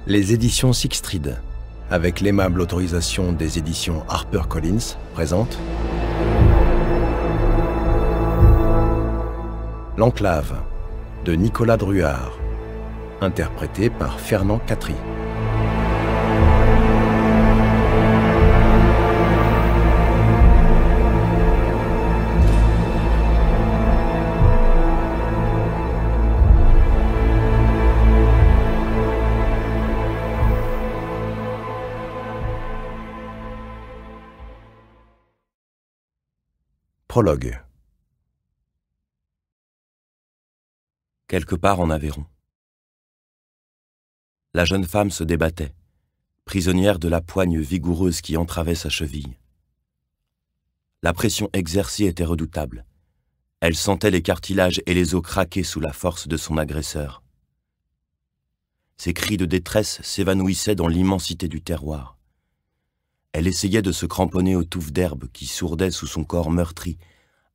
Les éditions Sixtrid, avec l'aimable autorisation des éditions HarperCollins, présentent L'Enclave de Nicolas Druard, interprété par Fernand Catry. Prologue. Quelque part en Aveyron. La jeune femme se débattait, prisonnière de la poigne vigoureuse qui entravait sa cheville. La pression exercée était redoutable. Elle sentait les cartilages et les os craquer sous la force de son agresseur. Ses cris de détresse s'évanouissaient dans l'immensité du terroir. Elle essayait de se cramponner aux touffes d'herbe qui sourdaient sous son corps meurtri,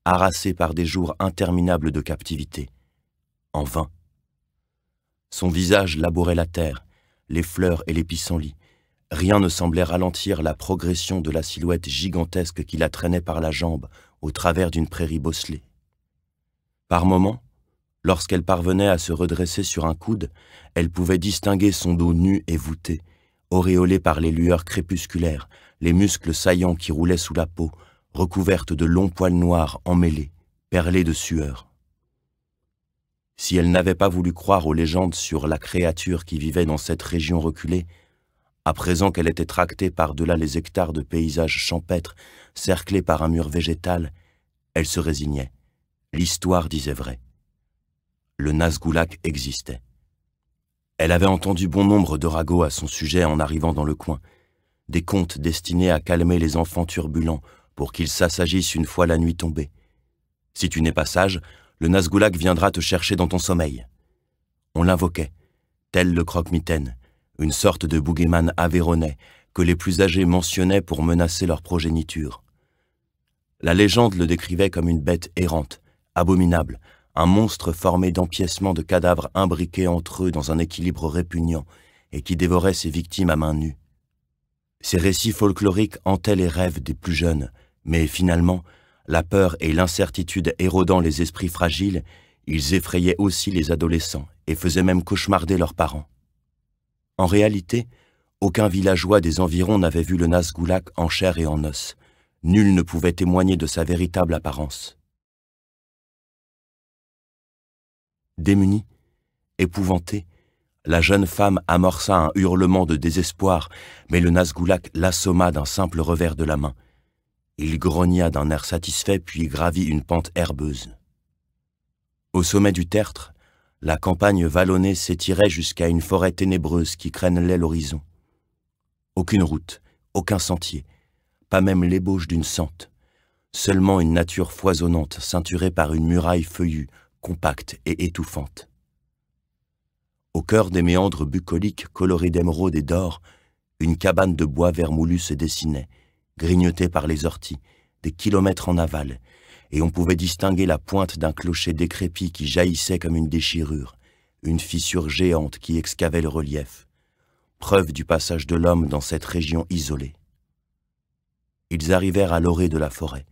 harassé par des jours interminables de captivité. En vain. Son visage labourait la terre, les fleurs et les pissenlits. Rien ne semblait ralentir la progression de la silhouette gigantesque qui la traînait par la jambe au travers d'une prairie bosselée. Par moments, lorsqu'elle parvenait à se redresser sur un coude, elle pouvait distinguer son dos nu et voûté, auréolé par les lueurs crépusculaires, les muscles saillants qui roulaient sous la peau, recouverte de longs poils noirs emmêlés, perlés de sueur. Si elle n'avait pas voulu croire aux légendes sur la créature qui vivait dans cette région reculée, à présent qu'elle était tractée par-delà les hectares de paysages champêtres, cerclés par un mur végétal, elle se résignait. L'histoire disait vrai. Le Nazgulak existait. Elle avait entendu bon nombre de ragots à son sujet en arrivant dans le coin, des contes destinés à calmer les enfants turbulents pour qu'ils s'assagissent une fois la nuit tombée. Si tu n'es pas sage, le Nazgulak viendra te chercher dans ton sommeil. On l'invoquait, tel le croque-mitaine, une sorte de boogeyman aveyronnais que les plus âgés mentionnaient pour menacer leur progéniture. La légende le décrivait comme une bête errante, abominable, un monstre formé d'empiècements de cadavres imbriqués entre eux dans un équilibre répugnant et qui dévorait ses victimes à main nue. Ces récits folkloriques hantaient les rêves des plus jeunes, mais finalement, la peur et l'incertitude érodant les esprits fragiles, ils effrayaient aussi les adolescents et faisaient même cauchemarder leurs parents. En réalité, aucun villageois des environs n'avait vu le Nazgulak en chair et en os. Nul ne pouvait témoigner de sa véritable apparence. Démunie, épouvantée, la jeune femme amorça un hurlement de désespoir, mais le Nazgulak l'assomma d'un simple revers de la main. Il grogna d'un air satisfait puis gravit une pente herbeuse. Au sommet du tertre, la campagne vallonnée s'étirait jusqu'à une forêt ténébreuse qui crénelait l'horizon. Aucune route, aucun sentier, pas même l'ébauche d'une sente, seulement une nature foisonnante ceinturée par une muraille feuillue, compacte et étouffante. Au cœur des méandres bucoliques colorés d'émeraude et d'or, une cabane de bois vermoulu se dessinait, grignotée par les orties, des kilomètres en aval, et on pouvait distinguer la pointe d'un clocher décrépit qui jaillissait comme une déchirure, une fissure géante qui excavait le relief, preuve du passage de l'homme dans cette région isolée. Ils arrivèrent à l'orée de la forêt.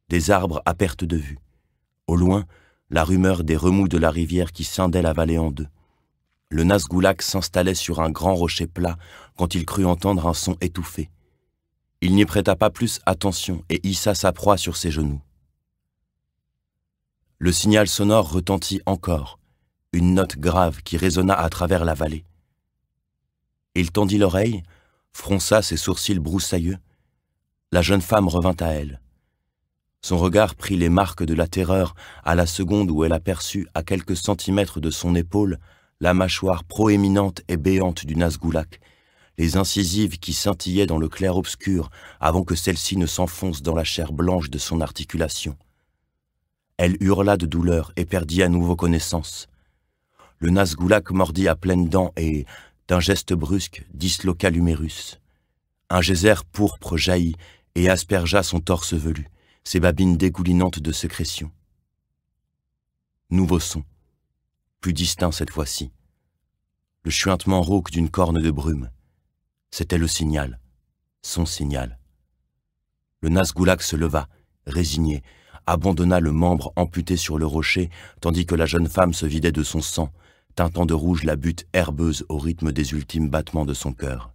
Des arbres à perte de vue. Au loin, la rumeur des remous de la rivière qui scindait la vallée en deux. Le Nazgulak s'installait sur un grand rocher plat quand il crut entendre un son étouffé. Il n'y prêta pas plus attention et hissa sa proie sur ses genoux. Le signal sonore retentit encore, une note grave qui résonna à travers la vallée. Il tendit l'oreille, fronça ses sourcils broussailleux. La jeune femme revint à elle. Son regard prit les marques de la terreur à la seconde où elle aperçut, à quelques centimètres de son épaule, la mâchoire proéminente et béante du Nazgulak, les incisives qui scintillaient dans le clair-obscur avant que celle-ci ne s'enfonce dans la chair blanche de son articulation. Elle hurla de douleur et perdit à nouveau connaissance. Le Nazgulak mordit à pleines dents et, d'un geste brusque, disloqua l'humérus. Un geyser pourpre jaillit et aspergea son torse velu, ses babines dégoulinantes de sécrétion. Nouveau son, plus distinct cette fois-ci. le chuintement rauque d'une corne de brume. C'était le signal, son signal. Le Nazgulak se leva, résigné, abandonna le membre amputé sur le rocher, tandis que la jeune femme se vidait de son sang, teintant de rouge la butte herbeuse au rythme des ultimes battements de son cœur.